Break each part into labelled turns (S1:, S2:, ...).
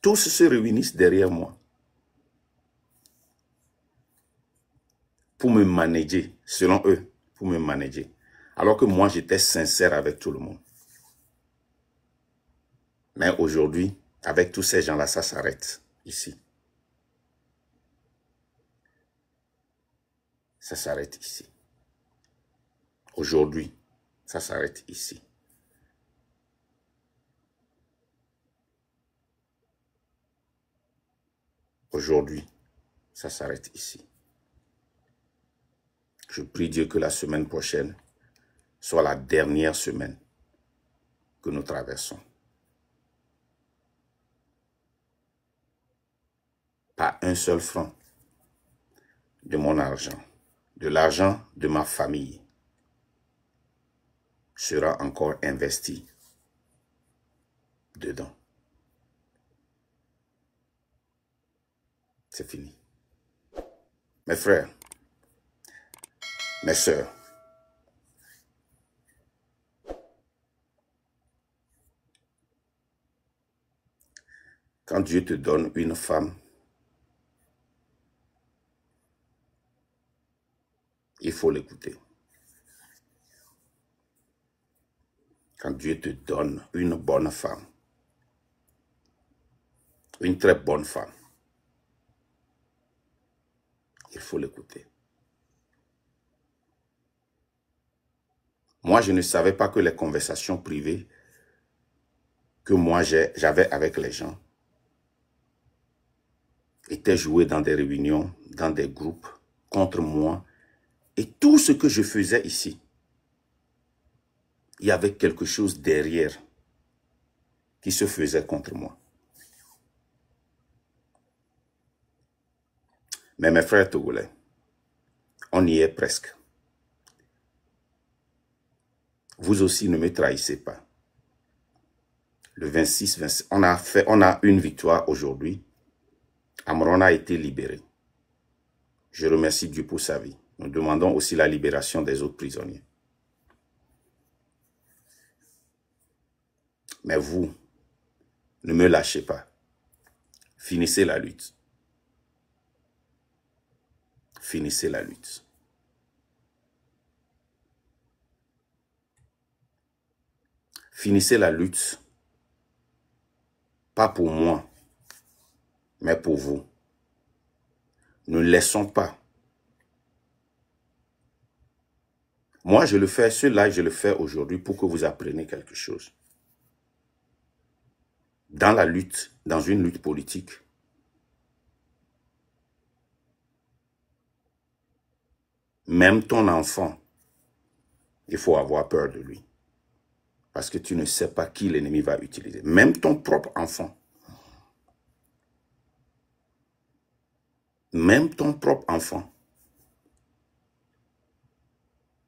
S1: Tous se réunissent derrière moi pour me manager, selon eux, pour me manager. Alors que moi, j'étais sincère avec tout le monde. Mais aujourd'hui, avec tous ces gens-là, ça s'arrête ici. Ça s'arrête ici. Aujourd'hui, ça s'arrête ici. Aujourd'hui, ça s'arrête ici. Je prie Dieu que la semaine prochaine soit la dernière semaine que nous traversons. Pas un seul franc de mon argent, de l'argent de ma famille sera encore investi dedans. C'est fini. Mes frères, mes sœurs, quand Dieu te donne une femme, il faut l'écouter. Quand Dieu te donne une bonne femme, une très bonne femme, il faut l'écouter. Moi, je ne savais pas que les conversations privées que moi j'avais avec les gens étaient jouées dans des réunions, dans des groupes, contre moi. Et tout ce que je faisais ici, il y avait quelque chose derrière qui se faisait contre moi. Mais mes frères togolais, on y est presque. Vous aussi, ne me trahissez pas. Le 26, on a une victoire aujourd'hui. Amron a été libéré. Je remercie Dieu pour sa vie. Nous demandons aussi la libération des autres prisonniers. Mais vous, ne me lâchez pas. Finissez la lutte. Finissez la lutte. Finissez la lutte. Pas pour moi, mais pour vous. Ne laissons pas. Moi, je le fais, ce live, je le fais aujourd'hui pour que vous appreniez quelque chose. Dans la lutte, dans une lutte politique, même ton enfant, il faut avoir peur de lui. Parce que tu ne sais pas qui l'ennemi va utiliser. Même ton propre enfant. Même ton propre enfant.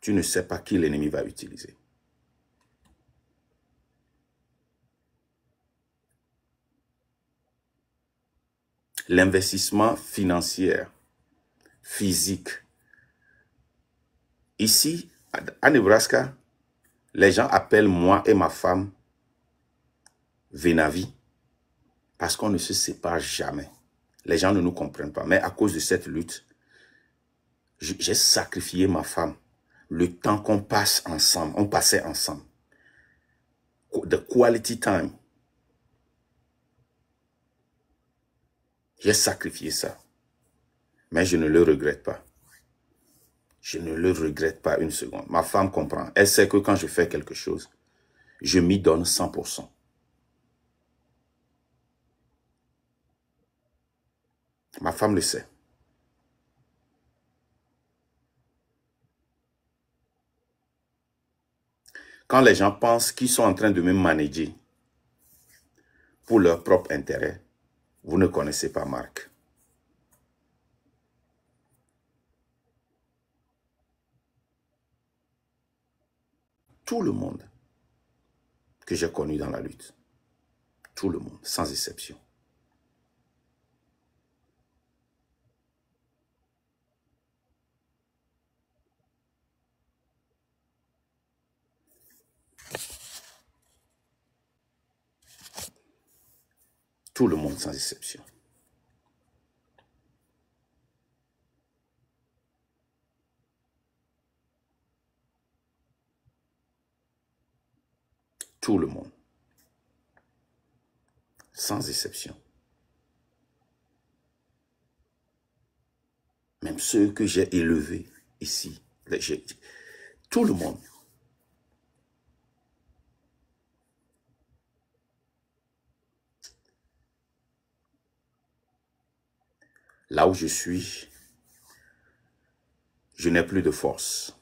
S1: Tu ne sais pas qui l'ennemi va utiliser. L'investissement financier, physique. Ici, à Nebraska, les gens appellent moi et ma femme Venavi parce qu'on ne se sépare jamais. Les gens ne nous comprennent pas. Mais à cause de cette lutte, j'ai sacrifié ma femme. Le temps qu'on passe ensemble, on passait ensemble. The quality time. J'ai sacrifié ça. Mais je ne le regrette pas. Je ne le regrette pas une seconde. Ma femme comprend. Elle sait que quand je fais quelque chose, je m'y donne 100%. Ma femme le sait. Quand les gens pensent qu'ils sont en train de me manager pour leur propre intérêt, vous ne connaissez pas Marc. Tout le monde que j'ai connu dans la lutte, tout le monde, sans exception. Tout le monde sans exception. Tout le monde. Sans exception. Même ceux que j'ai élevés ici. Tout le monde. Là où je suis, je n'ai plus de force.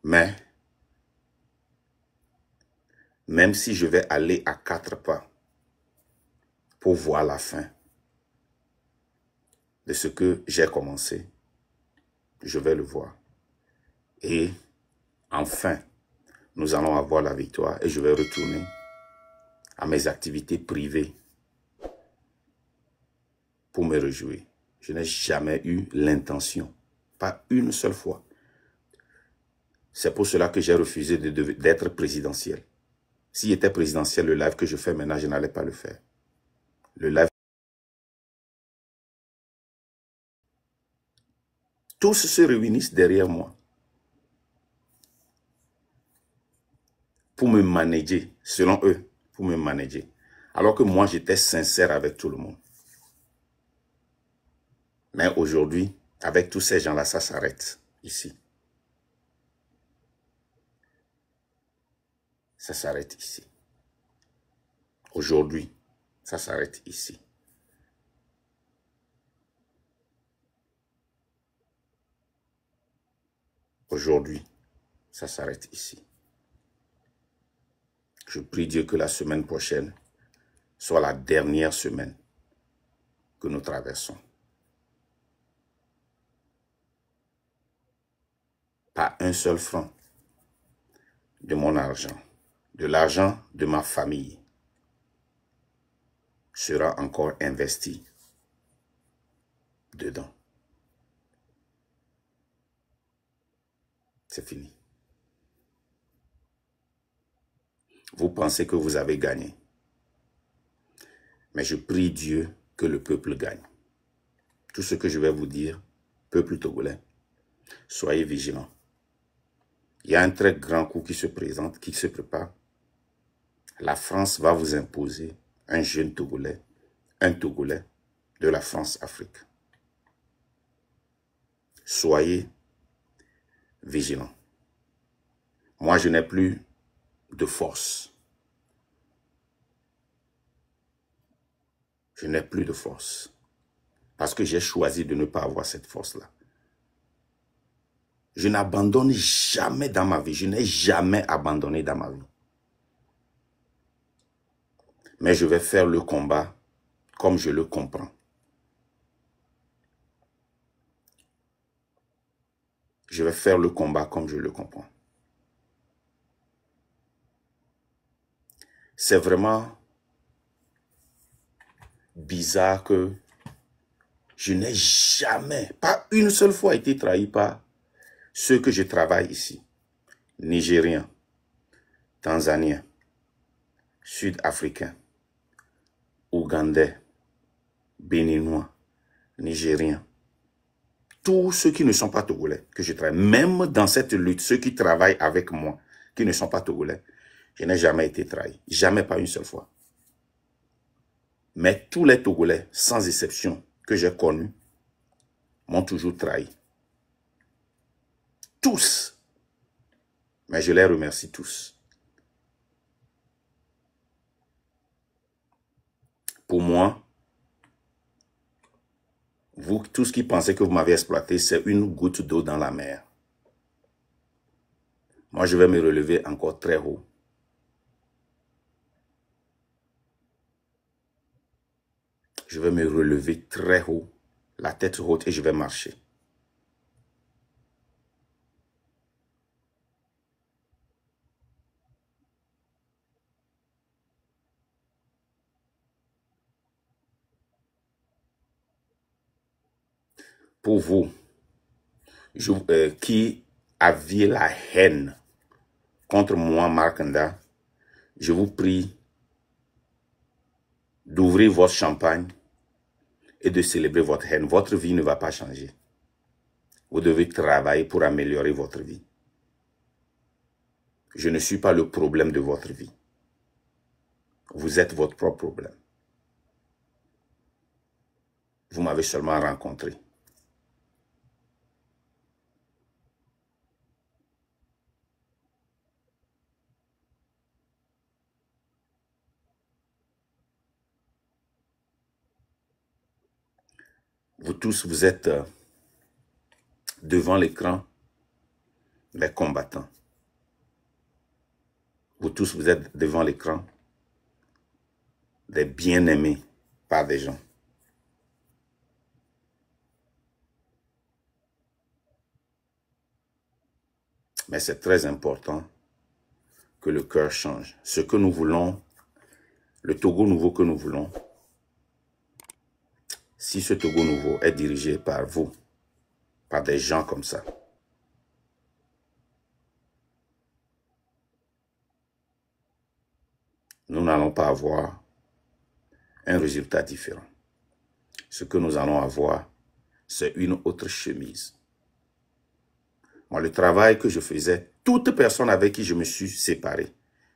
S1: Mais, même si je vais aller à 4 pas pour voir la fin de ce que j'ai commencé, je vais le voir. Et enfin, nous allons avoir la victoire et je vais retourner à mes activités privées pour me réjouir. Je n'ai jamais eu l'intention, pas une seule fois. C'est pour cela que j'ai refusé d'être présidentiel. S'il était présidentiel, le live que je fais maintenant, je n'allais pas le faire. Le live. Tous se réunissent derrière moi pour me manager, selon eux, pour me manager. Alors que moi, j'étais sincère avec tout le monde. Mais aujourd'hui, avec tous ces gens-là, ça s'arrête ici. Ça s'arrête ici. Aujourd'hui, ça s'arrête ici. Aujourd'hui, ça s'arrête ici. Je prie Dieu que la semaine prochaine soit la dernière semaine que nous traversons. Pas un seul franc de mon argent, de l'argent de ma famille sera encore investi dedans. C'est fini. Vous pensez que vous avez gagné. Mais je prie Dieu que le peuple gagne. Tout ce que je vais vous dire, peuple togolais, soyez vigilants. Il y a un très grand coup qui se présente, qui se prépare. La France va vous imposer un jeune Togolais, un Togolais de la France-Afrique. Soyez vigilants. Moi, je n'ai plus de force. Je n'ai plus de force. Parce que j'ai choisi de ne pas avoir cette force-là. Je n'abandonne jamais dans ma vie. Je n'ai jamais abandonné dans ma vie. Mais je vais faire le combat comme je le comprends. Je vais faire le combat comme je le comprends. C'est vraiment bizarre que je n'ai jamais, pas une seule fois été trahi par ceux que je travaille ici. Nigériens, Tanzaniens, Sud-Africains, Ougandais, Béninois, Nigériens. Tous ceux qui ne sont pas Togolais, que je travaille, même dans cette lutte, ceux qui travaillent avec moi, qui ne sont pas Togolais, je n'ai jamais été trahi. Jamais, pas une seule fois. Mais tous les Togolais, sans exception, que j'ai connus, m'ont toujours trahi. Tous. Mais je les remercie tous. Pour moi, vous tous qui pensez que vous m'avez exploité, c'est une goutte d'eau dans la mer. Moi, je vais me relever encore très haut. Je vais me relever très haut, la tête haute, et je vais marcher. Pour vous, qui aviez la haine contre moi, Markanda, je vous prie d'ouvrir votre champagne et de célébrer votre haine. Votre vie ne va pas changer. Vous devez travailler pour améliorer votre vie. Je ne suis pas le problème de votre vie. Vous êtes votre propre problème. Vous m'avez seulement rencontré. Vous tous, vous êtes devant l'écran les combattants. Vous tous, vous êtes devant l'écran des bien-aimés par des gens. Mais c'est très important que le cœur change. Ce que nous voulons, le Togo nouveau que nous voulons, si ce Togo nouveau est dirigé par vous, par des gens comme ça, nous n'allons pas avoir un résultat différent. Ce que nous allons avoir, c'est une autre chemise. Moi, le travail que je faisais, toute personne avec qui je me suis séparé,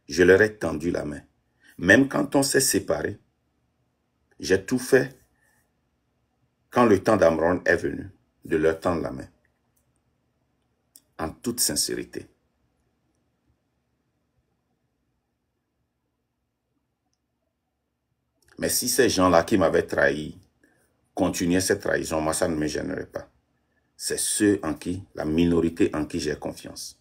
S1: je leur ai tendu la main. Même quand on s'est séparé, j'ai tout fait quand le temps d'Amron est venu, de leur tendre la main. En toute sincérité. Mais si ces gens-là qui m'avaient trahi continuaient cette trahison, moi, ça ne me gênerait pas. C'est ceux en qui, la minorité en qui j'ai confiance.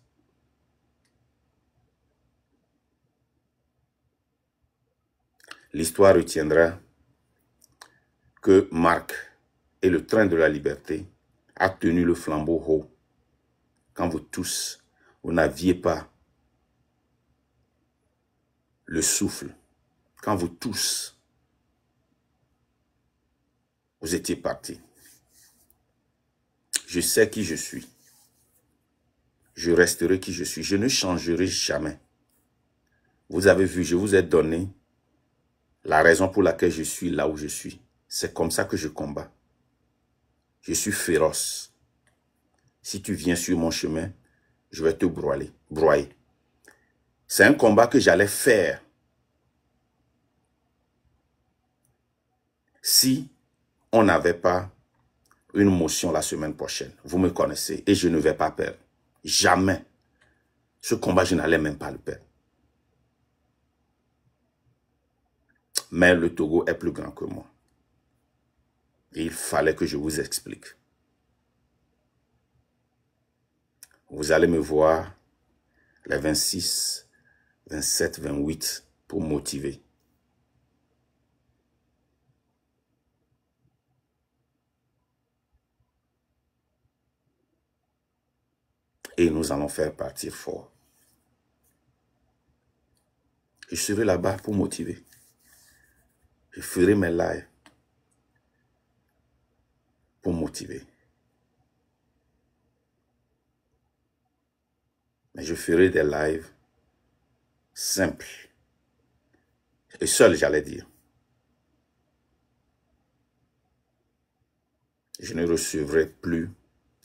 S1: L'histoire retiendra que Marc et le train de la liberté a tenu le flambeau haut quand vous tous, vous n'aviez pas le souffle, quand vous tous, vous étiez partis. Je sais qui je suis. Je resterai qui je suis. Je ne changerai jamais. Vous avez vu, je vous ai donné la raison pour laquelle je suis là où je suis. C'est comme ça que je combats. Je suis féroce. Si tu viens sur mon chemin, je vais te broyer. C'est un combat que j'allais faire si on n'avait pas une motion la semaine prochaine. Vous me connaissez et je ne vais pas perdre. Jamais. Ce combat, je n'allais même pas le perdre. Mais le Togo est plus grand que moi. Et il fallait que je vous explique. Vous allez me voir les 26, 27, 28 pour motiver. Et nous allons faire partir fort. Je serai là-bas pour motiver. Je ferai mes lives pour motiver. Mais je ferai des lives simples. Et seul, j'allais dire. Je ne recevrai plus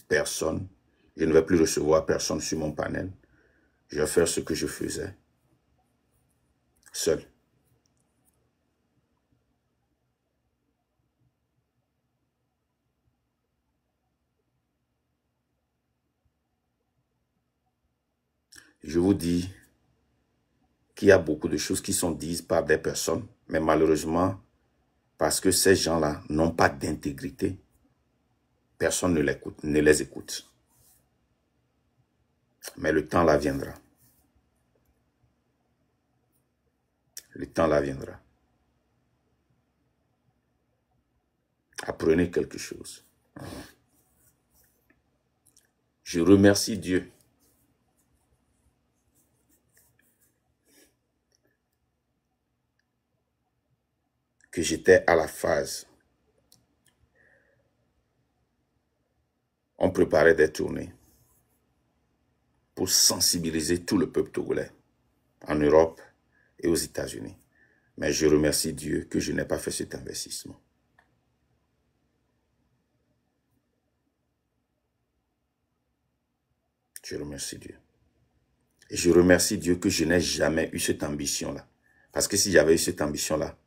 S1: personne. Je ne vais plus recevoir personne sur mon panel. Je vais faire ce que je faisais. Seul. Je vous dis qu'il y a beaucoup de choses qui sont dites par des personnes, mais malheureusement, parce que ces gens-là n'ont pas d'intégrité, personne ne les écoute. Mais le temps là viendra. Le temps là viendra. Apprenez quelque chose. Je remercie Dieu que j'étais à la phase. On préparait des tournées pour sensibiliser tout le peuple togolais en Europe et aux États-Unis. Mais je remercie Dieu que je n'ai pas fait cet investissement. Je remercie Dieu. Et je remercie Dieu que je n'ai jamais eu cette ambition-là. Parce que si j'avais eu cette ambition-là,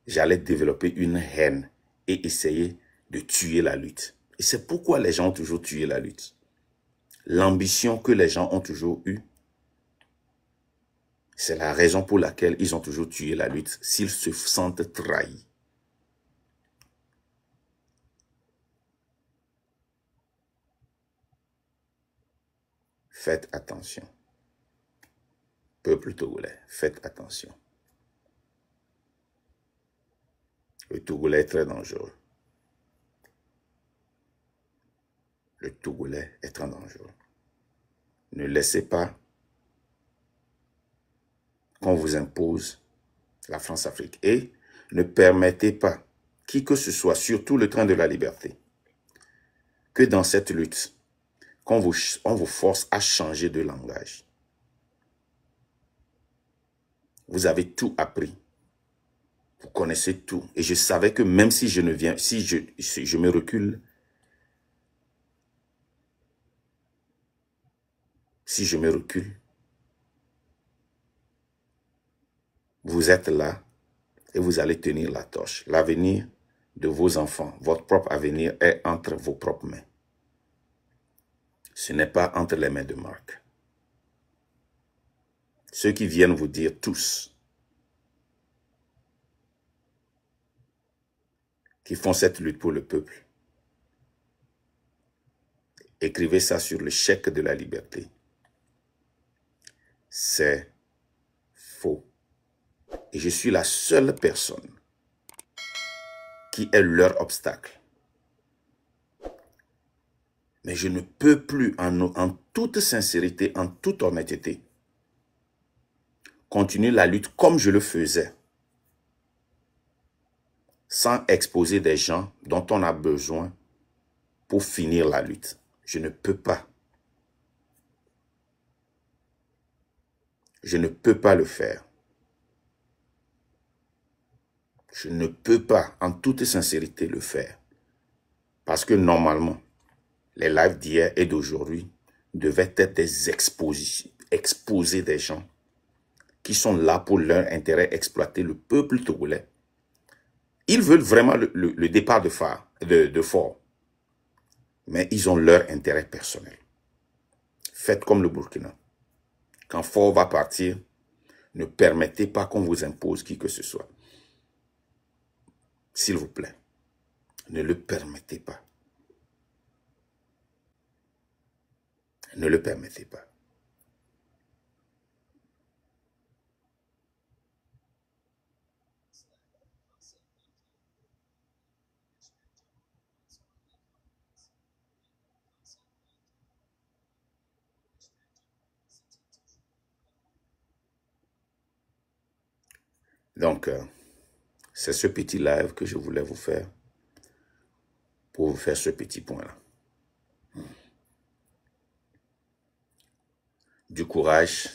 S1: j'allais développer une haine et essayer de tuer la lutte. Et c'est pourquoi les gens ont toujours tué la lutte. L'ambition que les gens ont toujours eue, c'est la raison pour laquelle ils ont toujours tué la lutte, s'ils se sentent trahis. Faites attention. Peuple togolais, faites attention. Le Togolais est très dangereux. Le Togolais est très dangereux. Ne laissez pas qu'on vous impose la France-Afrique. Et ne permettez pas, qui que ce soit, surtout le train de la liberté, que dans cette lutte, on vous force à changer de langage. Vous avez tout appris. Vous connaissez tout. Et je savais que même si je ne viens, si je me recule, si je me recule, vous êtes là et vous allez tenir la torche. L'avenir de vos enfants, votre propre avenir est entre vos propres mains. Ce n'est pas entre les mains de Marc. Ceux qui viennent vous dire tous, qui font cette lutte pour le peuple, écrivez ça sur le chèque de la liberté. C'est faux. Et je suis la seule personne qui est leur obstacle. Mais je ne peux plus, en toute sincérité, en toute honnêteté, continuer la lutte comme je le faisais, sans exposer des gens dont on a besoin pour finir la lutte. Je ne peux pas. Je ne peux pas le faire. Je ne peux pas, en toute sincérité, le faire. Parce que normalement, les lives d'hier et d'aujourd'hui devaient être des expositions, exposer des gens qui sont là pour leur intérêt, exploiter le peuple togolais. Ils veulent vraiment le départ de Faure. Mais ils ont leur intérêt personnel. Faites comme le Burkina. Quand Faure va partir, ne permettez pas qu'on vous impose qui que ce soit. S'il vous plaît, ne le permettez pas. Ne le permettez pas. Donc, c'est ce petit live que je voulais vous faire pour vous faire ce petit point-là. Du courage.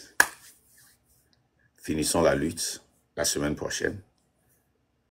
S1: Finissons la lutte la semaine prochaine.